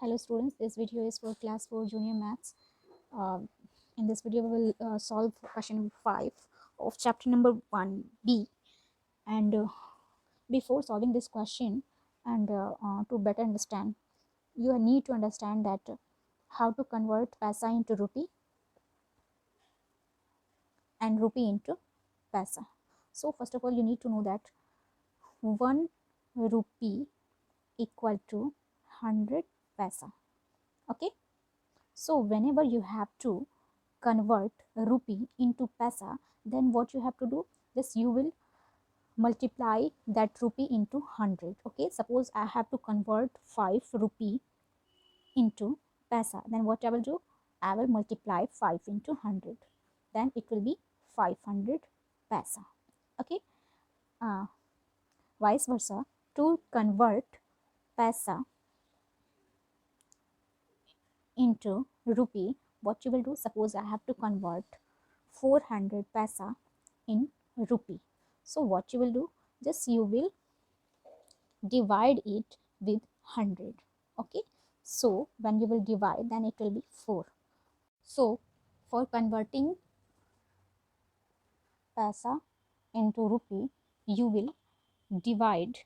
Hello students, this video is for class 4 junior maths. Uh, in this video we will solve question number 5 of chapter number 1b, and before solving this question and to better understand, you need to understand that how to convert paisa into rupee and rupee into paisa. So first of all you need to know that 1 rupee equal to 100 paisa. Okay, so whenever you have to convert rupee into paisa, then what you have to do, just you will multiply that rupee into 100. Okay, suppose I have to convert 5 rupee into paisa, then what I will do, I will multiply 5 into 100, then it will be 500 paisa. Okay, uh, vice versa, to convert paisa into rupee, what you will do, suppose I have to convert 400 paisa in rupee. So what you will do, just you will divide it with 100. Okay, so when you will divide, then it will be 4. So for converting paisa into rupee, you will divide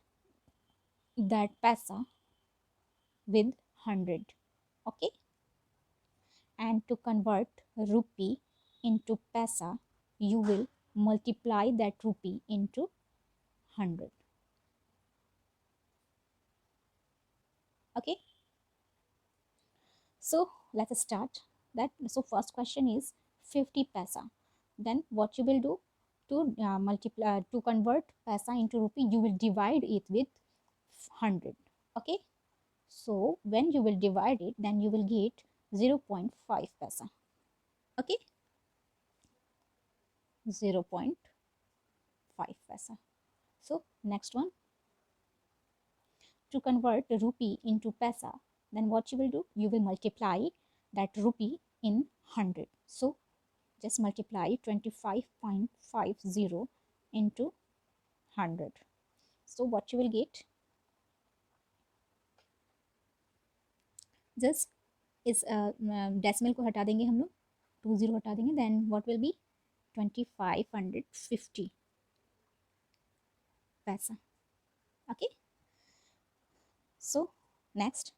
that paisa with 100. Okay, and to convert rupee into paisa, you will multiply that rupee into 100. Okay, so let's start that. So first question is 50 paisa. Then what you will do, to multiply, to convert paisa into rupee, you will divide it with 100. Okay, so when you will divide it, then you will get 0.5 paisa. Okay, 0.5 paisa. So next one, to convert rupee into paisa, then what you will do, you will multiply that rupee in 100. So just multiply 25.50 into 100. So what you will get, just इस decimal को हटा देंगे हम लोग, 20 हटा देंगे, then what will be 2550 पैसा. Okay, so next,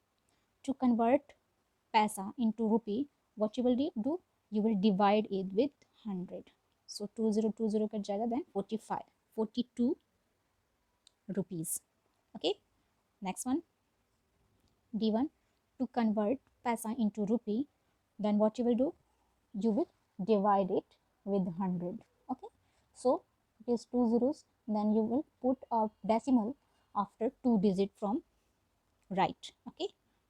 to convert paisa into rupee, what you will do, you will divide it with 100. So 20 cut जाएगा, then 42 rupees. Okay, next one, D1, to convert paisa into rupee, then what you will do, you will divide it with 100. Okay, so it is 2 zeros, then you will put a decimal after 2 digit from right. Okay,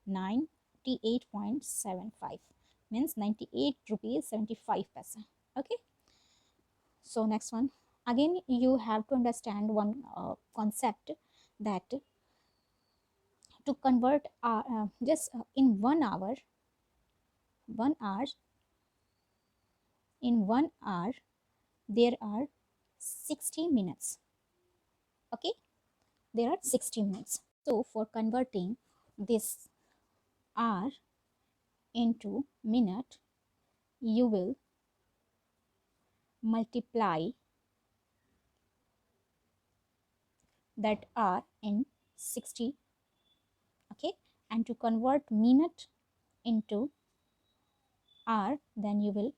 98.75 means 98 rupees 75 paisa. Okay, so next one, again you have to understand one concept, that to convert just in 1 hour, 1 hour, in 1 hour there are 60 minutes. Okay, there are 60 minutes. So for converting this hour into minute, you will multiply that hour in 60. Okay, and to convert minute into hour, then you will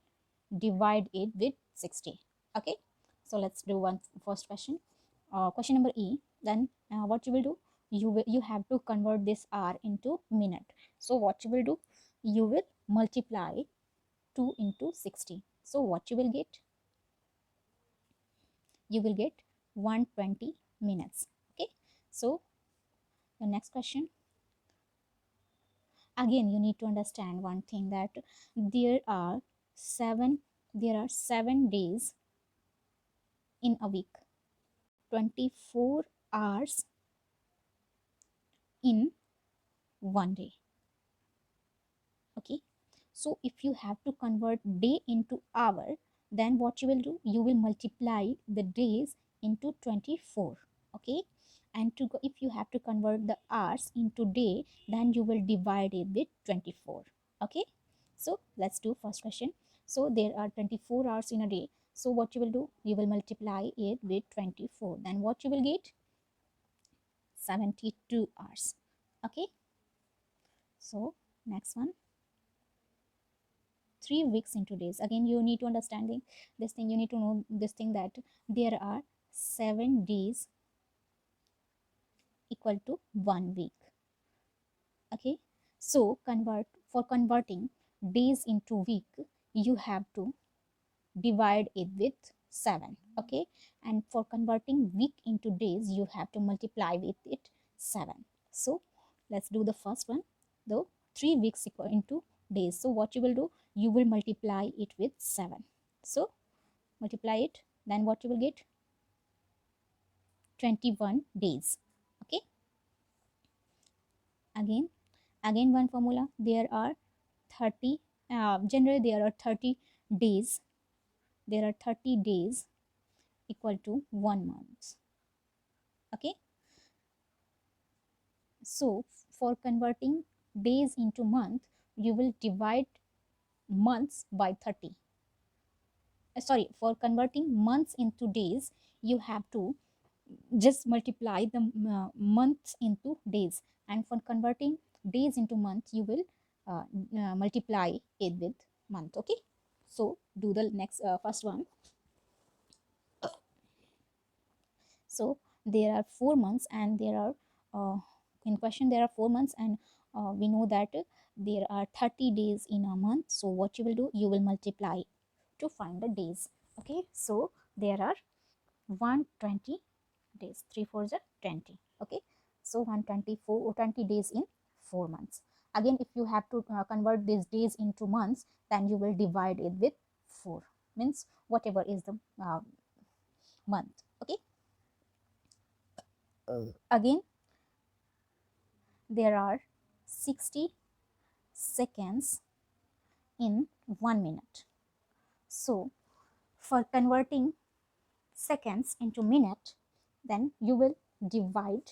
divide it with 60. Okay, so let's do one first question. Question number E. Then what you will do, you have to convert this hour into minute. So what you will do, you will multiply 2 into 60. So what you will get, you will get 120 minutes. Okay, so the next question, again you need to understand one thing, that there are 7 days in a week, 24 hours in one day. Okay, so if you have to convert day into hour, then what you will do, you will multiply the days into 24. Okay, and to go, if you have to convert the hours into day, then you will divide it with 24. Okay, so let's do first question. So there are 24 hours in a day, so what you will do, you will multiply it with 24, then what you will get, 72 hours. Okay, so next one, 3 weeks into days. Again, you need to understanding this thing, you need to know this thing, that there are 7 days equal to 1 week. Okay, so for converting days into week, you have to divide it with 7. Okay, and for converting week into days, you have to multiply with it 7. So let's do the first one, though 3 weeks equal into days. So what you will do, you will multiply it with 7. So multiply it, then what you will get, 21 days. Okay, again one formula, there are 30 generally there are 30 days, there are 30 days equal to 1 month. Okay, so for converting days into month, you will divide months by 30. Sorry, for converting months into days, you have to just multiply the months into days, and for converting days into month, you will multiply it with month. Okay, so do the next first one. So there are 4 months, and there are in question there are 4 months, and we know that there are 30 days in a month. So what you will do, you will multiply to find the days. Okay, so there are 120 days, 3 4s are 20. Okay, so 124 20 days in 4 months. Again, if you have to convert these days into months, then you will divide it with 4, means whatever is the month. Okay, again, there are 60 seconds in 1 minute. So for converting seconds into minute, then you will divide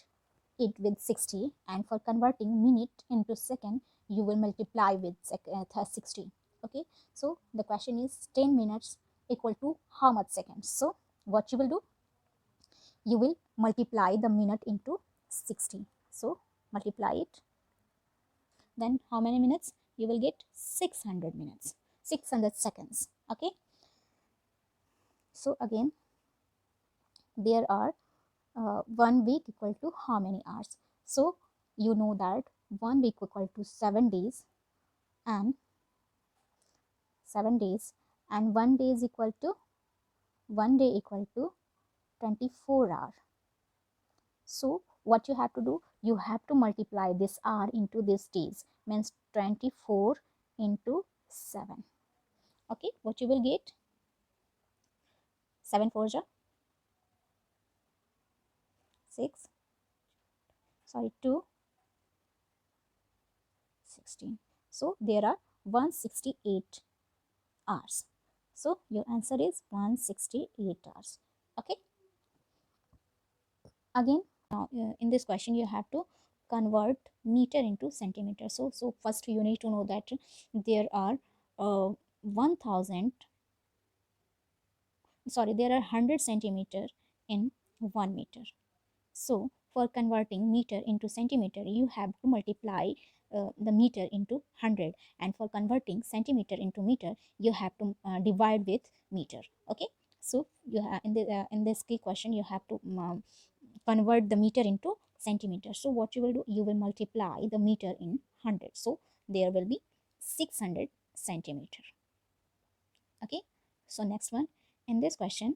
it with 60, and for converting minute into second, you will multiply with 60. Okay, so the question is 10 minutes equal to how much seconds? So what you will do, you will multiply the minute into 60. So multiply it, then how many minutes, you will get 600 minutes, 600 seconds. Okay, so again, there are 1 week equal to how many hours? So you know that 1 week equal to 7 days, and 7 days, and 1 day is equal to 1 day equal to 24 hours. So what you have to do, you have to multiply this hour into these days, means 24 into 7. Okay, what you will get, 7 4 6, sorry, 2 16. So there are 168 hours. So your answer is 168 hours. Okay, again, now in this question you have to convert meter into centimeter. So first you need to know that there are 1000, sorry, there are 100 centimeter in 1 meter. So for converting meter into centimeter, you have to multiply the meter into 100, and for converting centimeter into meter, you have to divide with meter. Okay, so you have in this key question, you have to convert the meter into centimeter. So what you will do, you will multiply the meter in 100. So there will be 600 centimeter. Okay, so next one, in this question,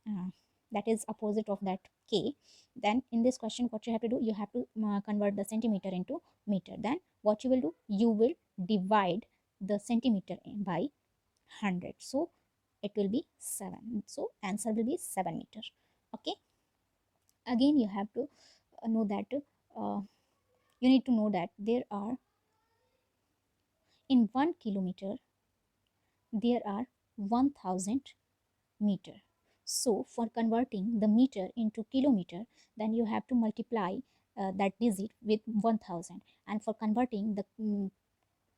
uh, that is opposite of that k, then in this question what you have to do, you have to convert the centimeter into meter. Then what you will do, you will divide the centimeter by 100. So it will be 7. So answer will be 7 meter. Okay, again you have to know that you need to know that there are, in 1 kilometer, there are 1000 meter. So for converting the meter into kilometer, then you have to multiply that digit with 1000, and for converting the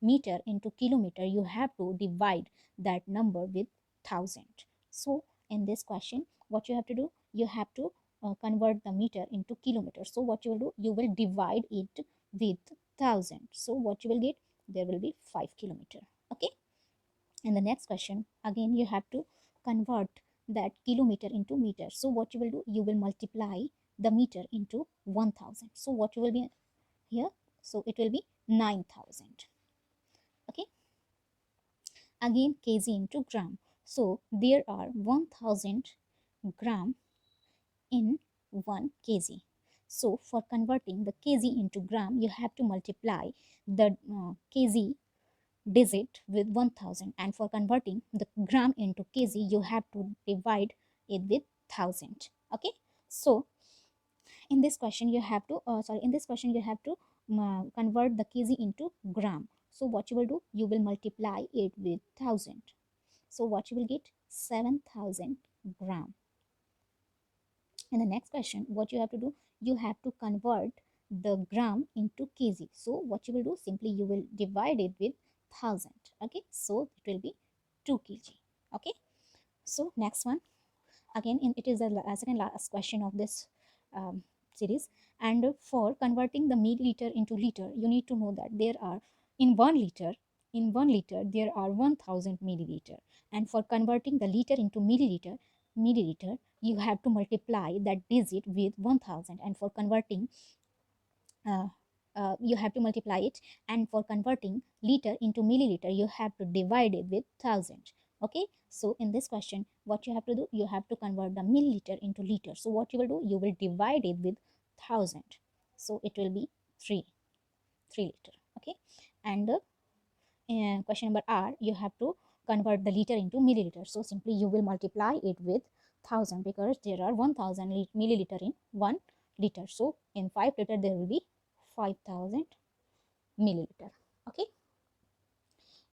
meter into kilometer, you have to divide that number with 1000. So in this question, what you have to do, you have to convert the meter into kilometer. So what you will do, you will divide it with 1000. So what you will get, there will be 5 kilometer. Okay. In the next question, again you have to convert that kilometer into meter. So what you will do, you will multiply the meter into 1000. So what you will be here, so it will be 9000. Okay. Again kg into gram. So there are 1000 gram in 1 kg. So for converting the kg into gram, you have to multiply the kg digit with 1000, and for converting the gram into kg, you have to divide it with 1000. Okay. So in this question you have to convert the kg into gram. So what you will do, you will multiply it with 1000. So what you will get, 7000 gram. In the next question, what you have to do, you have to convert the gram into kg. So what you will do, simply you will divide it with 1000. Okay. So it will be 2 kg. Okay. So next one, again it is the second last question of this series. And for converting the milliliter into liter, you need to know that there are in 1 liter there are 1000 milliliter, and for converting the liter into milliliter, you have to multiply that digit with 1000, and for converting uh, you have to multiply it, and for converting liter into milliliter, you have to divide it with 1000. Okay. So in this question, what you have to do, you have to convert the milliliter into liter. So what you will do, you will divide it with 1000. So it will be 3 liter. Okay. And question number R, you have to convert the liter into milliliter. So simply you will multiply it with 1000, because there are 1000 milliliter in 1 liter. So in 5 liter there will be 5000 milliliter. Okay.